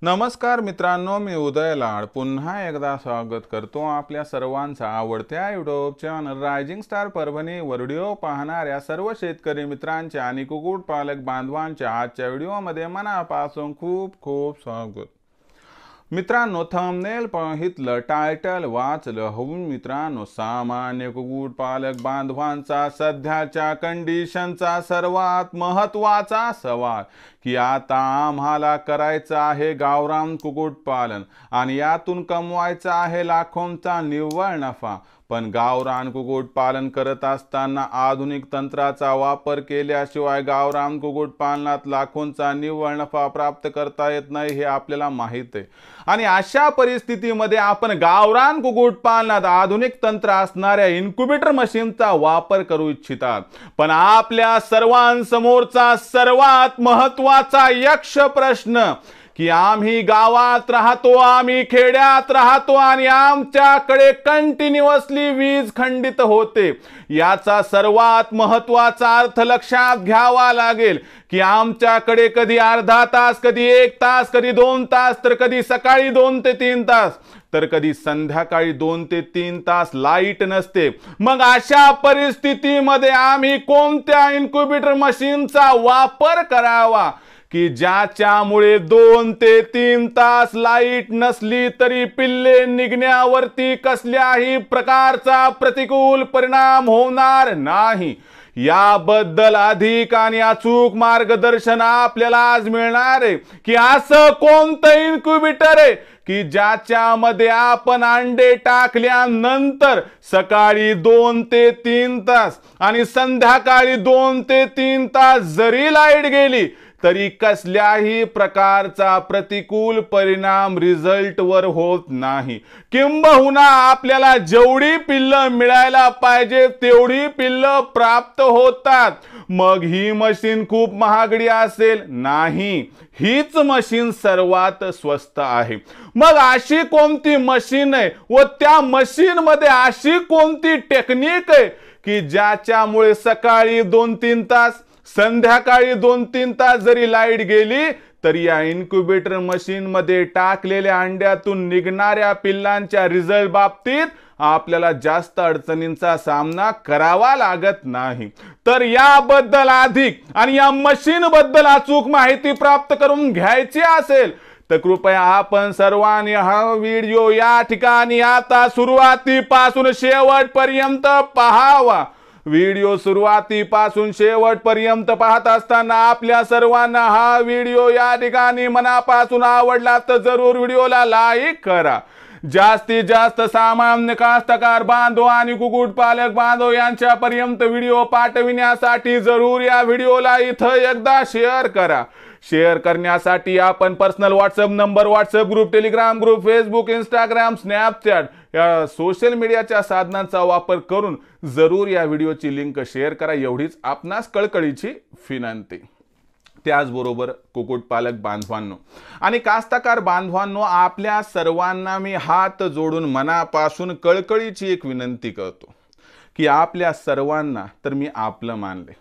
नमस्कार मित्रांनो, मी उदय लाड पुन्हा एकदा स्वागत करतो आपल्या सर्वांचा आवडत्या YouTube channel rising star Parbhani वर व्हिडिओ पाहणाऱ्या सर्व शेतकरी मित्रांच्या आणि कुक्कुटपालक बांधवांच्या आजच्या व्हिडिओमध्ये मनापासून खूप खूप स्वागत। मित्रांनो, थंबनेल पाहितलं, टायटल वाचलं होऊन मित्रांनो, सामान्य कुक्कुटपालक बांधवांचा सध्याच्या कंडिशनचा सर्वात महत्त्वाचा सवाल की आता आम्हाला करायचं आहे गावरान कुक्कुटपालन आणि यातून कमवायचा आहे लाखोंचा निव्वळ नफा। पण गावरान कुक्कुटपालन करत असताना आधुनिक तंत्राचा वापर केल्याशिवाय गावरान कुक्कुटपालनात लाखोंचा निव्वळ नफा प्राप्त करता येत नाही हे आपल्याला माहित आहे। आणि अशा परिस्थितीमध्ये आपण गावरान कुक्कुटपालनात आधुनिक तंत्र असणाऱ्या इन्क्युबेटर मशीनचा वापर करू इच्छितात। पण आपल्या सर्वांसमोरचा सर्वात महत्त्वाचा यक्ष प्रश्न की आम्ही गावात राहतो, आम्ही खेड्यात राहतो आणि आमच्याकडे कंटिन्युअसली वीज खंडित होते। याचा सर्वात महत्त्वाचा अर्थ लक्षात घ्यावा लागेल की आमच्याकडे कधी अर्धा तास, कधी 1 तास, कधी 2 तास, तर कधी सकाळी 2 ते 3 तास, तर कधी संध्याकाळी 2 ते 3 तास लाईट नसते। मग अशा परिस्थितीमध्ये आम्ही कोणत्या इन्क्युबेटर मशीनचा वापर करावा की ज्याच्यामुळे 2 ते 3 तास लाईट नसली तरी पिल्ले निघण्यावरती कसल्याही प्रकारचा प्रतिकूल परिणाम होणार नाही। याबद्दल अधिक आणि अचूक मार्गदर्शन आपल्याला आज मिळणार आहे की असं कोणतं इन्क्युबेटर आहे की ज्याच्यामध्ये आपण अंडे टाकल्यानंतर सकाळी 2 ते 3 तास आणि संध्याकाळी 2 ते 3 तास जरी लाईट गेली तरी कसल्याही प्रकारचा प्रतिकूल परिणाम रिझल्ट वर होत नाही। किंबहुना आपल्याला जेवढी पिल्लं मिळायला पाहिजे तेवढी पिल्लं प्राप्त होतात। मग ही मशीन खूप महागडी असेल? नाही, हीच मशीन सर्वात स्वस्त आहे। मग अशी कोणती मशीन आहे व त्या मशीन मध्ये अशी कोणती टेक्निक आहे की ज्याच्यामुळे सकाळी 2-3 तास, संध्याकाळी 2-3 तास जरी लाईट गेली तरी या इन्क्युबेटर मशीन मध्ये टाकलेल्या अंड्यातून निघणाऱ्या पिल्लांच्या रिझल्ट बाबतीत आपल्याला जास्त अडचणींचा सामना करावा लागत नाही। तर याबद्दल अधिक आणि या मशीन बद्दल अचूक माहिती प्राप्त करून घ्यायची असेल तर कृपया आपण सर्वांनी हा व्हिडिओ या ठिकाणी आता सुरुवातीपासून शेवटपर्यंत पाहावा। व्हिडिओ सुरुवातीपासून शेवटपर्यंत पाहत असताना आपल्या सर्वांना हा व्हिडिओ या ठिकाणी मनापासून आवडला तर जरूर व्हिडिओला लाईक करा। जास्तीत जास्त सामान्य कास्तकार बांधव आणि कुक्कुटपालक बांधव यांच्यापर्यंत व्हिडिओ पाठविण्यासाठी जरूर या व्हिडिओला इथं एकदा शेअर करा। शेअर करण्यासाठी आपण personal WhatsApp number, WhatsApp group, Telegram group, Facebook, Instagram, Snapchat या सोशल मीडियाच्या साधनांचा वापर करून जरूर या व्हिडिओची लिंक शेअर करा, एवढीच आपणास कळकळीची विनंती। त्याचबरोबर कुक्कुटपालक बांधवांनो आणि कास्तकार बांधवांनो, आपल्या सर्वांना मी हात जोडून मनापासून कळकळीची एक विनंती करतो की आपल्या सर्वांना तर मी आपलं मानले।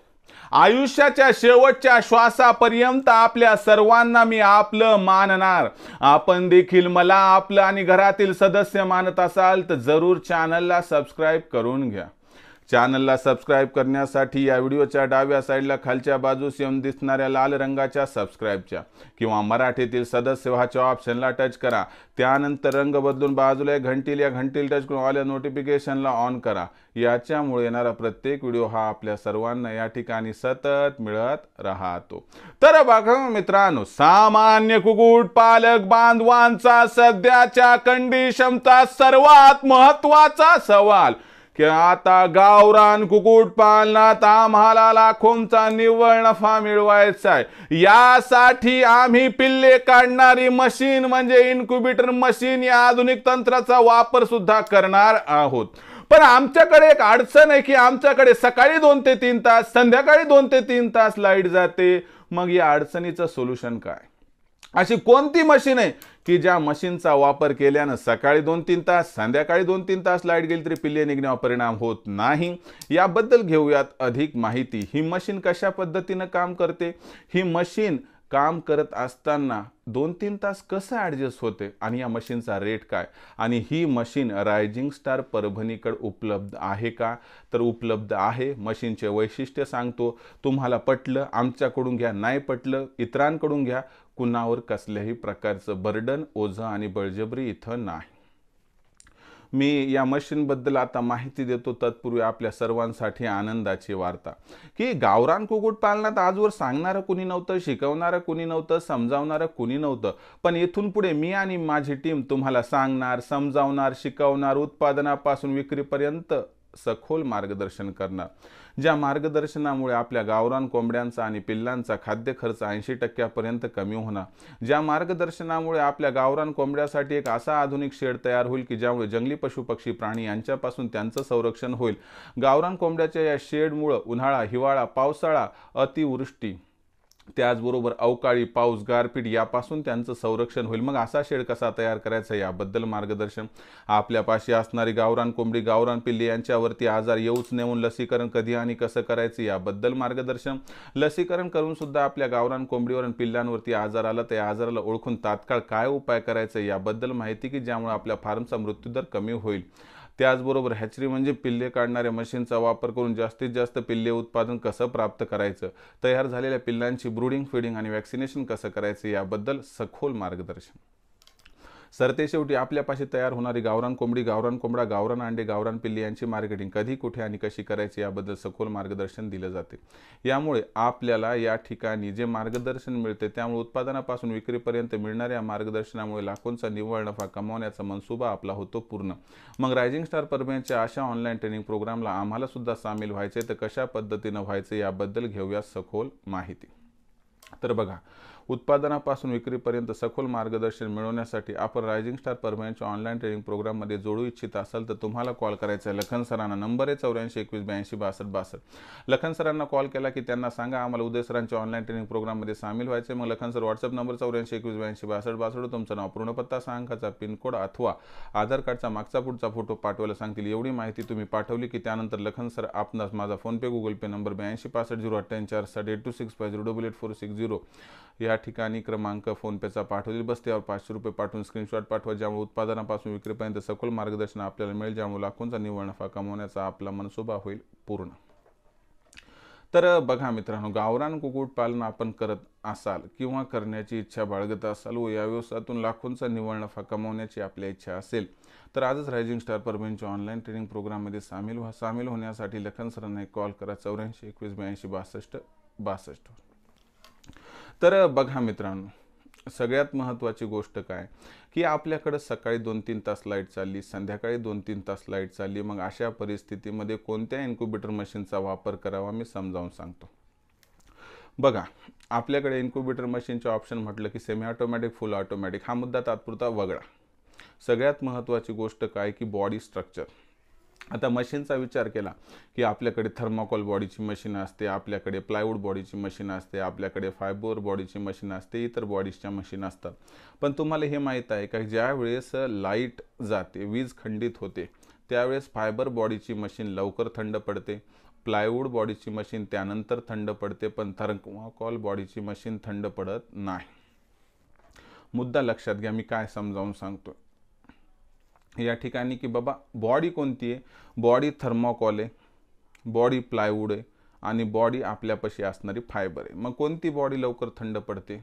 आयुष्याच्या शेवटच्या श्वासापर्यंत आपल्या सर्वांना मी आपलं मानणार। आपण देखील मला आपलं आणि घरातील सदस्य मानत असाल तर जरूर चॅनलला सबस्क्राइब करून घ्या। चॅनलला सबस्क्राइब करण्यासाठी या व्हिडिओच्या डाव्या साईडला खालच्या बाजूस येऊन दिसणाऱ्या लाल रंगाच्या सबस्क्राइबच्या किंवा मराठीतील सदस्य व्हाच्या ऑप्शनला टच करा। त्यानंतर रंग बदलून बाजूला घंटीला टच करून ऑल नोटिफिकेशनला ऑन करा। याच्यामुळे येणारा प्रत्येक व्हिडिओ हा आपल्या सर्वांना या ठिकाणी सतत मिळत राहतो। तर बघा मित्रांनो, सामान्य कुक्कुटपालक बांधवांचा सध्याच्या कंडिशनचा सर्वात महत्त्वाचा सवाल की आता गावरान कुक्कुटपालनात आम्हाला लाखोंचा निव्वळ नफा मिळवायचा आहे। यासाठी आम्ही पिल्ले काढणारी मशीन म्हणजे इन्क्युबेटर मशीन या आधुनिक तंत्राचा वापर सुद्धा करणार आहोत। पण आमच्याकडे एक अडचण आहे की आमच्याकडे सकाळी 2 ते 3 तास, संध्याकाळी 2 ते 3 तास लाईट जाते। मग या अडचणीचं सोल्युशन काय? अशी कोणती मशीन आहे की ज्या मशीनचा वापर केल्याने सकाळी 2-3 तास, संध्याकाळी 2-3 तास लाईट गेली तरी पिल्ले निघण्यावर परिणाम होत नाही? याबद्दल घेऊयात अधिक माहिती। ही मशीन कशा पद्धतीने काम करते, ही मशीन काम करत असताना 2-3 तास कसं ॲडजस्ट होते आणि या मशीनचा रेट काय आणि ही मशीन रायझिंग स्टार परभणीकडे उपलब्ध आहे का? तर उपलब्ध आहे. मशीनचे वैशिष्ट्य सांगतो. तुम्हाला पटलं आमच्याकडून घ्या, नाही पटलं इतरांकडून घ्या. कुणावर कसल्याही प्रकारचं बर्डन, ओझं आणि बळजबरी इथं नाही. मी या मशीनबद्दल आता माहिती देतो. तत्पूर्वी आपल्या सर्वांसाठी आनंदाची वार्ता की गावरान कुक्कुटपालनात आजवर सांगणारं कुणी नव्हतं, शिकवणारं कुणी नव्हतं, समजावणारं कुणी नव्हतं. पण इथून पुढे मी आणि माझी टीम तुम्हाला सांगणार, समजावणार, शिकवणार, उत्पादनापासून विक्रीपर्यंत सखोल मार्गदर्शन करणार. ज्या मार्गदर्शनामुळे आपल्या गावरान कोंबड्यांचा आणि पिल्लांचा खाद्य खर्च 80% कमी होणार. ज्या मार्गदर्शनामुळे आपल्या गावरान कोंबड्यासाठी एक असा आधुनिक शेड तयार होईल की ज्यामुळे जंगली पशु पक्षी प्राणी यांच्यापासून त्यांचं संरक्षण होईल. गावरान कोंबड्याच्या या शेडमुळे उन्हाळा, हिवाळा, पावसाळा, अतिवृष्टी त्याचबरोबर अवकाळी पाऊस, गारपीट यापासून त्यांचं संरक्षण होईल. मग असा शेड कसा तयार करायचा याबद्दल मार्गदर्शन. आपल्यापाशी असणारी गावरान कोंबडी, गावरान पिल्ले यांच्यावरती आजार येऊच नेऊन लसीकरण कधी आणि कसं करायचं याबद्दल मार्गदर्शन. लसीकरण करून सुद्धा आपल्या गावरान कोंबडीवर आणि पिल्लांवरती आजार आला तर या आजाराला ओळखून तात्काळ काय उपाय करायचं याबद्दल माहिती की ज्यामुळे आपल्या फार्मचा मृत्यूदर कमी होईल. त्याचबरोबर हॅचरी म्हणजे पिल्ले काढणाऱ्या मशीनचा वापर करून जास्तीत जास्त पिल्ले उत्पादन कसं प्राप्त करायचं, तयार झालेल्या पिल्लांची ब्रूडिंग, फीडिंग आणि वॅक्सिनेशन कसं करायचं याबद्दल सखोल मार्गदर्शन. सरतेशेवटी आपल्यापाशी तयार होणारी गावरान कोंबडी, गावरान कोंबडा, गावरान अंडे, गावरान पिल्ले यांची मार्केटिंग कधी, कुठे आणि कशी करायची याबद्दल सखोल मार्गदर्शन दिले जाते. यामुळे आपल्याला या ठिकाणी जे मार्गदर्शन मिळते त्यामुळे उत्पादनापासून विक्रीपर्यंत मिळणाऱ्या मार्गदर्शनामुळे लाखोंचा निव्वळ नफा कमावण्याचा मनसुबा आपला होतो पूर्ण. मग रायझिंग स्टार परभणीच्या अशा ऑनलाईन ट्रेनिंग प्रोग्रामला आम्हाला सुद्धा सामील व्हायचे तर कशा पद्धतीनं व्हायचं याबद्दल घेऊया सखोल माहिती. तर बघा, उत्पादनापासून विक्रीपर्यंत सखोल मार्गदर्शन मिळवण्यासाठी आपण रायझिंग स्टार परभणीच्या ऑनलाईन ट्रेनिंग प्रोग्राममध्ये जोडू इच्छित असाल तर तुम्हाला कॉल करायचा आहे. लखन सरांना. नंबर आहे 84 21 82 62 62. लखन सरांना कॉल केला की त्यांना सांगा आम्हाला उदय सरांच्या ऑनलाईन ट्रेनिंग प्रोग्राममध्ये सामील व्हायचे. मग लखन सर व्हॉट्सअप नंबर 84 21 82 62 62, तुमचं नाव, पूर्ण पत्ता, 6 अंकाचा पिनकोड अथवा आधार कार्डचा मागचा पुढचा फोटो पाठवायला सांगतील. एवढी माहिती तुम्ही पाठवली की त्यानंतर लखन सर आपणास माझा फोनपे, गुगल पे नंबर 82 65 088 8650884640 या ठिकाणी क्रमांक फोनपेचा पाठवतील. बस त्यावर 500 रुपये पाठवून स्क्रीनशॉट पाठवा. ज्यामुळे उत्पादनापासून विक्रीपर्यंत सखोल मार्गदर्शन आपल्याला मिळेल, ज्यामुळे लाखोंचा निव्वळ नफा कमवण्याचा आपला मनसुबा होईल पूर्ण. तर बघा मित्रांनो, गावरान कुक्कुटपालन आपण करत असाल किंवा करण्याची इच्छा बाळगत असाल व या व्यवसायातून लाखोंचा निव्वळ नफा कमवण्याची आपल्या इच्छा असेल तर आजच रायझिंग स्टार परभणीच्या ऑनलाईन ट्रेनिंग प्रोग्राममध्ये सामील होण्यासाठी लखन सरांना एक कॉल करा 84 21 82 62 62. तर बघा मित्रांनो, सगळ्यात महत्त्वाची गोष्ट काय की आपल्याकडे सकाळी 2-3 तास लाईट चालली, संध्याकाळी 2-3 तास लाईट चालली. मग अशा परिस्थितीमध्ये कोणत्या इन्क्युबेटर मशीनचा वापर करावा मी समजावून सांगतो. बघा, आपल्याकडे इन्क्युबेटर मशीनचे ऑप्शन म्हटलं की सेमी ऑटोमॅटिक, फुल ऑटोमॅटिक, हा मुद्दा तात्पुरता वगळा. सगळ्यात महत्त्वाची गोष्ट काय की बॉडी स्ट्रक्चर. आता मशीनचा विचार केला की आपल्याकडे थर्माकोल बॉडीची मशीन असते, आपल्याकडे प्लायवूड बॉडीची मशीन असते, आपल्याकडे फायबर बॉडीची मशीन असते, इतर बॉडीजच्या मशीन असतात. पण तुम्हाला हे माहीत आहे का ज्या वेळेस लाईट जाते, वीज खंडित होते, त्यावेळेस फायबर बॉडीची मशीन लवकर थंड पडते, प्लायवूड बॉडीची मशीन त्यानंतर थंड पडते, पण थर्माकोल बॉडीची मशीन थंड पडत नाही. मुद्दा लक्षात घ्या, मी काय समजावून सांगतो या ठिकाणी की बाबा बॉडी कोणती आहे, बॉडी थर्माकोल आहे, बॉडी प्लायवूड आहे आणि बॉडी आपल्यापाशी असणारी फायबर आहे. मग कोणती बॉडी लवकर थंड पडते?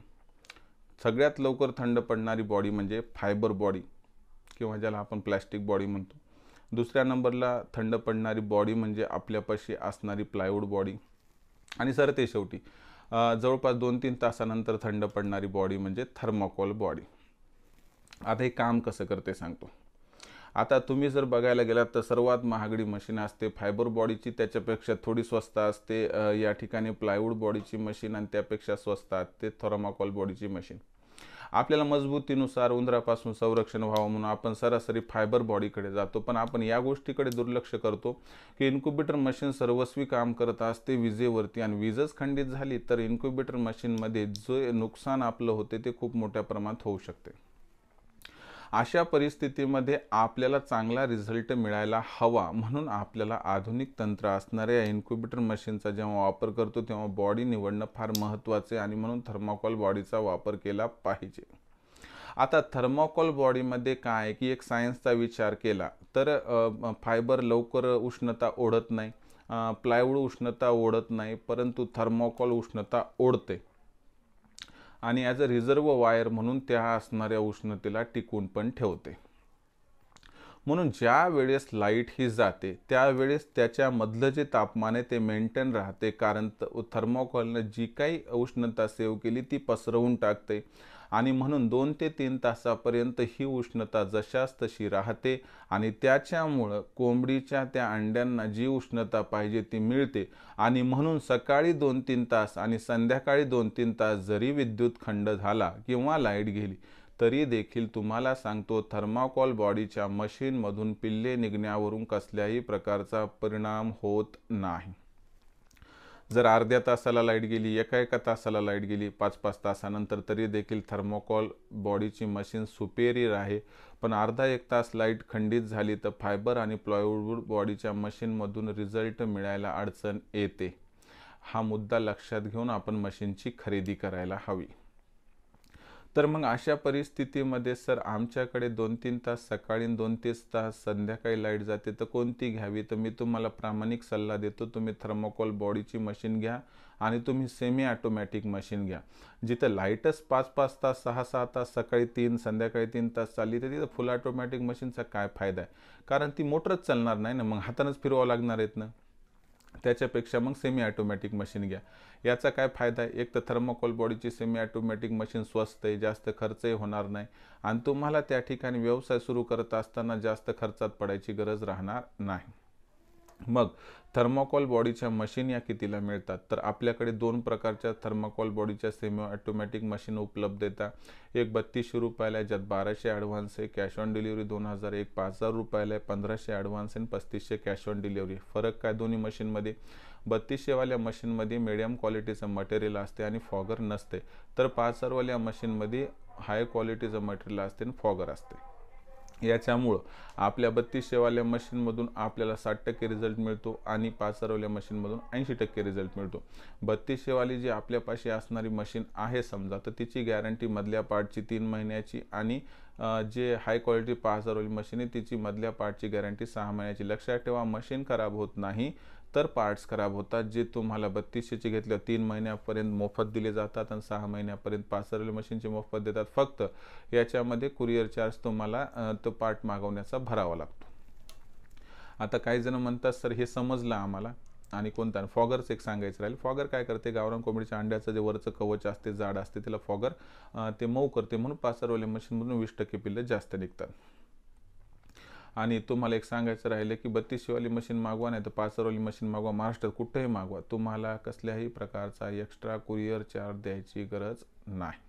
सगळ्यात लवकर थंड पडणारी बॉडी म्हणजे फायबर बॉडी किंवा ज्याला आपण प्लॅस्टिक बॉडी म्हणतो. दुसऱ्या नंबरला थंड पडणारी बॉडी म्हणजे आपल्यापाशी असणारी प्लायवूड बॉडी. आणि सरते शेवटी जवळपास 2-3 तासानंतर थंड पडणारी बॉडी म्हणजे थर्माकोल बॉडी. आता हे काम कसं करते सांगतो. आता तुम्ही जर बघायला गेलात तर सर्वात महागडी मशीन असते फायबर बॉडीची, त्याच्यापेक्षा थोडी स्वस्त असते या ठिकाणी प्लायवूड बॉडीची मशीन आणि त्यापेक्षा स्वस्त असते थर्माकोल बॉडीची मशीन. आपल्याला मजबूतीनुसार उंदरापासून संरक्षण व्हावं म्हणून आपण सरासरी फायबर बॉडीकडे जातो. पण आपण या गोष्टीकडे दुर्लक्ष करतो की इन्क्युबेटर मशीन सर्वस्वी काम करत असते विजेवरती आणि वीजच खंडित झाली तर इन्क्युबेटर मशीनमध्ये जे नुकसान आपलं होते ते खूप मोठ्या प्रमाणात होऊ शकते. अशा परिस्थितीमध्ये आपल्याला चांगला रिझल्ट मिळायला हवा म्हणून आपल्याला आधुनिक तंत्र असणाऱ्या या इन्क्युबेटर मशीनचा जेव्हा वापर करतो तेव्हा बॉडी निवडणं फार महत्त्वाचे आणि म्हणून थर्मोकॉल बॉडीचा वापर केला पाहिजे। आता थर्मोकॉल बॉडीमध्ये काय की एक सायन्सचा विचार केला तर फायबर लवकर उष्णता ओढत नाही, प्लायवूड उष्णता ओढत नाही, परंतु थर्मोकॉल उष्णता ओढते आणि ॲज अ रिझर्व वायर म्हणून त्या असणाऱ्या उष्णतेला टिकून पण ठेवते। म्हणून ज्या वेळेस लाईट ही जाते त्यावेळेस त्याच्यामधलं जे तापमान आहे ते मेंटेन राहते, कारण थर्मोकॉलनं जी काही उष्णता सेव्ह केली ती पसरवून टाकते आणि म्हणून 2 ते 3 तासापर्यंत ही उष्णता जशास तशी राहते आणि त्याच्यामुळं कोंबडीच्या त्या अंड्यांना जी उष्णता पाहिजे ती मिळते आणि म्हणून सकाळी 2-3 तास आणि संध्याकाळी 2-3 तास जरी विद्युत खंड झाला किंवा लाईट गेली तरी देखील तुम्हाला सांगतो थर्मोकॉल बॉडीच्या मशीनमधून पिल्ले निघण्यावरून कसल्याही प्रकारचा परिणाम होत नाही। जर अर्ध्या तासाला लाईट गेली, एका तासाला लाईट गेली, 5-5 तासानंतर तरी देखील थर्मोकॉल बॉडीची मशीन सुपेरियर आहे। पण अर्धा 1 तास लाईट खंडित झाली तर फायबर आणि प्लायवूड बॉडीच्या मशीनमधून रिझल्ट मिळायला अडचण येते। हा मुद्दा लक्षात घेऊन आपण मशीनची खरेदी करायला हवी। तर मग अशा परिस्थितीमध्ये सर आमच्याकडे 2-3 तास सकाळी 2-3 तास संध्याकाळी लाईट जाते तर कोणती घ्यावी, तर मी तुम्हाला प्रामाणिक सल्ला देतो तुम्ही थर्मोकॉल बॉडीची मशीन घ्या आणि तुम्ही सेमी ऑटोमॅटिक मशीन घ्या। जिथं लाईटच 5-5 तास 6-6 तास सकाळी 3 संध्याकाळी 3 तास चालली तर तिथं फुल ऑटोमॅटिक मशीनचा काय फायदा आहे, कारण ती मोटरच चालणार नाही ना, मग हातानंच फिरवावं लागणार आहेत ना। त्याच्यापेक्षा मग सेमी ऑटोमॅटिक मशीन घ्या। याचा काय फायदा आहे, एक तर थर्मोकॉल बॉडीची सेमी ऑटोमॅटिक मशीन स्वस्त आहे, जास्त खर्चही होणार नाही आणि तुम्हाला त्या ठिकाणी व्यवसाय सुरू करत असताना जास्त खर्चात पडायची गरज राहणार नाही। मग थर्मोकॉल बॉडीच्या मशीन या कितीला मिळतात, तर आपल्याकडे 2 प्रकारच्या थर्मोकॉल बॉडीच्या सेमी ऑटोमॅटिक मशीन उपलब्ध आहेत। एक 3200 रुपयाला आहे ज्यात 1200 ॲडव्हान्स आहे, कॅश ऑन डिलिव्हरी 2000, एक 5000 रुपयाला आहे 1500 ॲडव्हान्स आहे 3500 कॅश ऑन डिलिव्हरी। फरक काय दोन्ही मशीनमध्ये, 3200 वाल्या मशीनमध्ये मिडियम क्वालिटीचं मटेरियल असते आणि फॉगर नसते, तर 5000 वाल्या मशीनमध्ये हाय क्वालिटीचं मटेरियल असते आणि फॉगर असते। याच्यामुळं आपल्या 3200 वाल्या मशीनमधून आपल्याला 60% रिझल्ट मिळतो आणि 5000 वाल्या मशीनमधून 80% रिझल्ट मिळतो। 3200 वाली जी आपल्यापाशी असणारी मशीन आहे समजा तर तिची गॅरंटी मधल्या पार्टची 3 महिन्याची आणि जे हाय क्वालिटी 5000 वाली मशीन आहे तिची मधल्या पार्टची गॅरंटी 6 महिन्याची। लक्षात ठेवा मशीन खराब होत नाही तर पार्ट्स खराब होतात, जे तुम्हाला 3200चे घेतल्या 3 महिन्यापर्यंत मोफत दिले जातात आणि 6 महिन्यापर्यंत 5000 वाली मशीनचे मोफत देतात। फक्त याच्यामध्ये कुरिअर चार्ज तुम्हाला तो पार्ट मागवण्याचा भरावा लागतो। आता काही जण म्हणतात सर हे समजलं आम्हाला आणि कोणता फॉगरच एक सांगायचं राहील। फॉगर काय करते, गावरान कोंबडीच्या अंड्याचं जे वरचं कवच असते जाड असते त्याला फॉगर ते मऊ करते, म्हणून 5000 वाल्या मशीनमधून 20% पिल्ले जास्त निघतात। आणि तुम्हाला एक सांगायचं राहिलं की 3200 वाली मशीन मागवा नाही तर 5000 वाली मशीन मागवा, महाराष्ट्रात कुठेही मागवा, तुम्हाला कसल्याही प्रकारचा एक्स्ट्रा कुरिअर चार्ज द्यायची गरज नाही।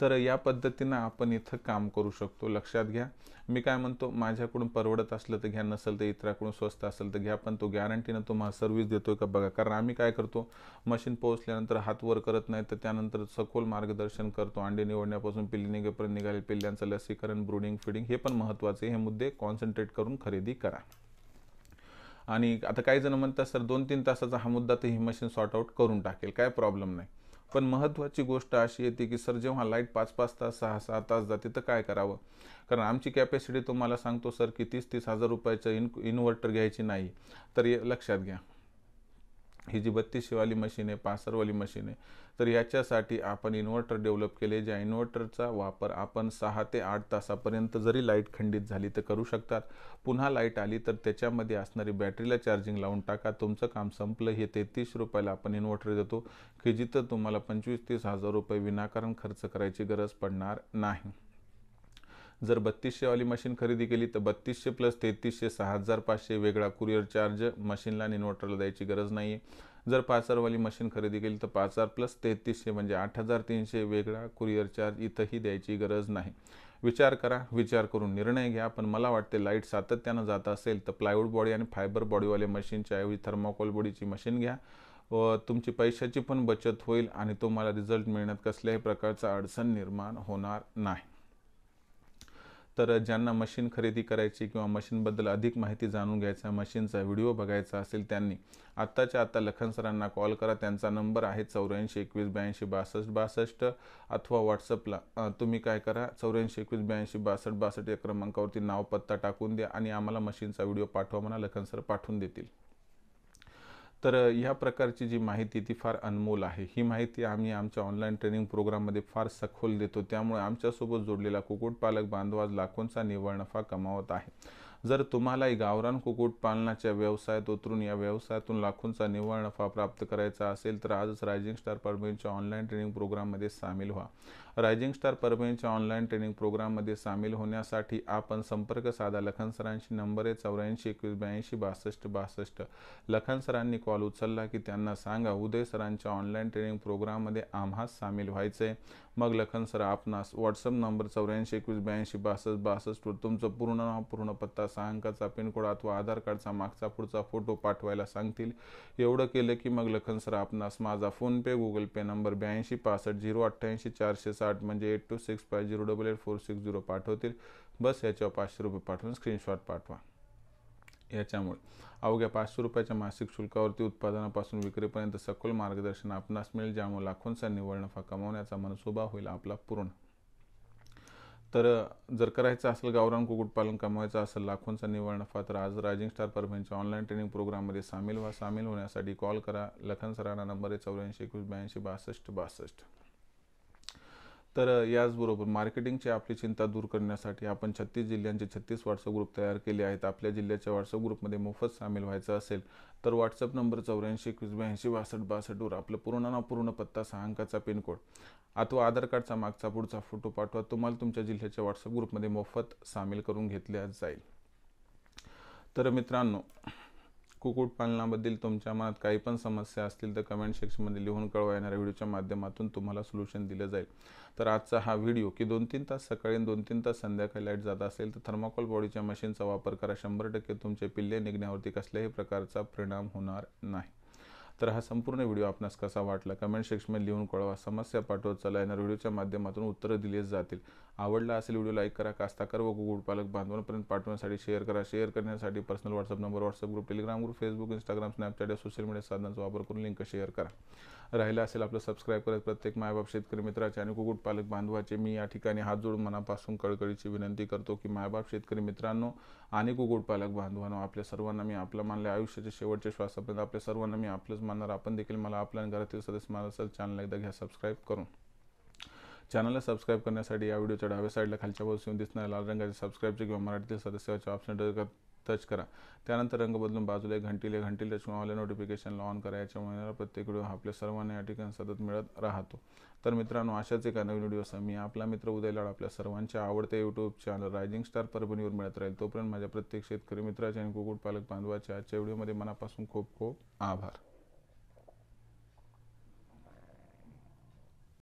तर या पद्धतीने आपण इथं काम करू शकतो, लक्षात घ्या। मी काय म्हणतो, माझ्याकडून परवडत असलं तर घ्या, नसेल तर इतराकडून स्वस्त असेल तर घ्या, पण तो गॅरंटीनं तुम्हाला सर्व्हिस देतोय का बघा। कारण आम्ही काय करतो, मशीन पोहोचल्यानंतर हात वर करत नाही तर त्यानंतर सखोल मार्गदर्शन करतो, अंडे निवडण्यापासून पिल्ले निघेपर्यंत निघाले पिल्ल्यांचं लसीकरण, ब्रूडिंग, फीडिंग हे पण महत्त्वाचे, हे मुद्दे कॉन्सन्ट्रेट करून खरेदी करा। आणि आता काही जण म्हणतात सर 2-3 तासाचा हा मुद्दा तर ही मशीन सॉर्ट आउट करून टाकेल, काय प्रॉब्लेम नाही। पण महत्त्वाची गोष्ट अशी येते की सर जेव्हा लाईट 5-5 तास 6-6 तास जाते तर काय करावं, कारण आमची कॅपॅसिटी तुम्हाला सांगतो सर की 30-30 हजार रुपयाचं इन्व्हर्टर घ्यायची नाही। तर लक्षात घ्या ही जी 3200 वाली मशीन आहे 5000 वाली मशीन आहे तर याच्यासाठी आपण इन्व्हर्टर डेव्हलप केले, ज्या इन्व्हर्टरचा वापर आपण 6 ते 8 तासापर्यंत जरी लाईट खंडित झाली तर करू शकतात। पुन्हा लाईट आली तर त्याच्यामध्ये असणारी बॅटरीला चार्जिंग लावून टाका, तुमचं काम संपलं। हे 33 रुपयाला आपण इन्व्हर्टर देतो की जिथं तुम्हाला 25-30 हजार रुपये विनाकारण खर्च करायची गरज पडणार नाही। जर 3200 वाली मशीन खरेदी केली तर 3200 + 3300 6500 वेगळा कुरिअर चार्ज मशीनला आणि इन्व्हर्टरला द्यायची गरज नाही। जर 5000 वाली मशीन खरेदी केली तर 5000 + 3300 म्हणजे 8300 वेगळा कुरिअर चार्ज इथंही द्यायची गरज नाही। विचार करा, विचार करून निर्णय घ्या। पण मला वाटते लाईट सातत्यानं जात असेल तर प्लायवूड बॉडी आणि फायबर बॉडीवाले मशीनच्या ऐवजी थर्मोकॉल बॉडीची मशीन घ्या, व तुमची पैशाची पण बचत होईल आणि तुम्हाला रिझल्ट मिळण्यात कसल्याही प्रकारचा अडचण निर्माण होणार नाही। तर ज्यांना मशीन खरेदी करायची किंवा मशीनबद्दल अधिक माहिती जाणून घ्यायचा, मशीनचा व्हिडिओ बघायचा असेल, त्यांनी आत्ताच्या आत्ता लखन सरांना कॉल करा. त्यांचा नंबर आहे 84 21 82 62 62 अथवा व्हॉट्सअपला तुम्ही काय करा, 84 21 82 62 62 या क्रमांकावरती नाव पत्ता टाकून द्या आणि आम्हाला मशीनचा व्हिडिओ पाठवा म्हणा, लखन सर पाठवून देतील. तर ह्या प्रकारची जी माहिती ती फार अनमोल आहे. ही माहिती आम्ही आमच्या ऑनलाईन ट्रेनिंग प्रोग्राममध्ये फार सखोल देतो. त्यामुळे आमच्यासोबत जोडलेला कुक्कुटपालक बांधव आज लाखोंचा निव्वळ नफा कमावत आहे. जर तुम्हालाही गावरान कुक्कुटपालनाच्या व्यवसायात उतरून या व्यवसायातून लाखोंचा निव्वळ नफा प्राप्त करायचा असेल तर आजच रायझिंग स्टार परभणीच्या ऑनलाईन ट्रेनिंग प्रोग्राममध्ये सामील व्हा. रायझिंग स्टार परभणीच्या ऑनलाईन ट्रेनिंग प्रोग्राममध्ये सामील होण्यासाठी आपण संपर्क साधा. लखन सरांशी नंबर आहे 84 21 82 62 62. लखन सरांनी कॉल उचलला की त्यांना सांगा उदय सरांच्या ऑनलाईन ट्रेनिंग प्रोग्राममध्ये आम्हास सामील व्हायचं आहे. मग लखन सर आपणास व्हॉट्सअप नंबर 84 21 82 62 62 वर तुमचं पूर्ण नाव, पूर्ण पत्ता, 6 अंकाचा पिनकोड अथवा आधार कार्डचा मागचा पुढचा फोटो पाठवायला सांगतील. एवढं केलं की मग लखन सर आपणास माझा फोनपे, गुगल पे नंबर 82 65 088 460 म्हणजे 8265088460 पाठवतील. बस याच्यावर 500 रुपये पाठवून स्क्रीनशॉट पाठवा. याच्यामुळे अवघ्या 500 रुपयाच्या मासिक शुल्कावरती उत्पादनापासून विक्रीपर्यंत सखोल मार्गदर्शन आपणास मिळेल, ज्यामुळे लाखोंचा निव्वळ नफा कमावण्याचा मनसुबा होईल आपला पूर्ण. तर जर करायचं असेल गावरान कुक्कुटपालन कमवायचं असेल लाखोंचा निव्वळ नफा तर आज रायझिंग स्टार परभणीच्या ऑनलाईन ट्रेनिंग प्रोग्राममध्ये सामील व्हा. सामील होण्यासाठी कॉल करा. लखन सरांना नंबर आहे 84 21 82 62 62. तर याचबरोबर मार्केटिंगची आपली चिंता दूर करण्यासाठी आपण 36 जिल्ह्यांचे 36 व्हॉट्सअप ग्रुप तयार केले आहेत. आपल्या जिल्ह्याच्या व्हॉट्सअप ग्रुपमध्ये मोफत सामील व्हायचं असेल तर व्हॉट्सअप नंबर 84 21 82 62 62 वर आपलं पूर्ण नाव, पूर्ण पत्ता, 6 अंकाचा पिनकोड अथवा आधार कार्डचा मागचा पुढचा फोटो पाठवा. तुम्हाला तुमच्या जिल्ह्याच्या व्हॉट्सअप ग्रुपमध्ये मोफत सामील करून घेतल्या जाईल. तर मित्रांनो, कुक्कुटपालनाबद्दल तुमच्या मनात काही पण समस्या असतील तर कमेंट सेक्शनमध्ये लिहून कळवा. येणाऱ्या व्हिडिओच्या माध्यमातून तुम्हाला सोल्युशन दिलं जाईल. तर आजचा हा व्हिडिओ की 2-3 तास सकाळी आणि 2-3 तास संध्याकाळी लाईट जात असेल तर थर्माकोल बॉडीच्या मशीनचा वापर करा. 100% तुमचे पिल्ले निघण्यावरती कसल्याही प्रकारचा परिणाम होणार नाही. तर हा संपूर्ण व्हिडिओ आपणास कसा वाटला कमेंट सेक्शनमध्ये लिहून कळवा. समस्या पाठवत चला. येणाऱ्या व्हिडिओच्या माध्यमातून उत्तरं दिली जातील. आवडला असेल व्हिडिओ लाईक करा. कास्ताकार व कुक्कुटपालक बांधवांपर्यंत पाठवण्यासाठी शेअर करा. शेअर करण्यासाठी personal WhatsApp number, WhatsApp group, Telegram group, Facebook, Instagram, Snapchat या सोशल मीडिया साधनांचा वापर करून लिंक शेअर करा. राहिला असेल आपलं सबस्क्राईब करत प्रत्येक मायबाप शेतकरी मित्राचे आणि कुक्कुटपालक बांधवाचे मी या ठिकाणी हात जोडून मनापासून कळकळीची विनंती करतो की मायबाप शेतकरी मित्रांनो आणि कुक्कुटपालक बांधवांनो, आपल्या सर्वांना मी आपलं मानले. आयुष्याच्या शेवटच्या श्वासापर्यंत आपल्या सर्वांना मी आपलंच मानणार. आपण देखील मला आपल्या घरातील सदस्य मानत असेल चॅनलला एकदा घ्या सबस्क्राईब करून. चॅनलला सबस्क्राईब करण्यासाठी या व्हिडिओच्या डाव्या साईडला खालच्या बाजूला दिसणाऱ्या लाल रंगाचे सबस्क्राईबचे किंवा मराठीतील सदस्याचे ऑप्शन टच करा. त्यानंतर रंग बदलून बाजूला घंटी टच करून ऑल नोटिफिकेशनला ऑन करा. याच्यामुळे येणारा प्रत्येक व्हिडिओ आपल्या सर्वांना या ठिकाणी सतत मिळत राहतो. तर मित्रांनो, अशाच एका नवीन व्हिडिओसह मी आपला मित्र उदय लाड आपल्या सर्वांच्या आवडते यूट्यूब चॅनल रायझिंग स्टार परभणीवर मिळत राहील. तोपर्यंत माझ्या प्रत्येक शेतकरी मित्राचे आणि कुक्कुटपालक बांधवाच्या आजच्या व्हिडिओमध्ये मनापासून खूप खूप आभार.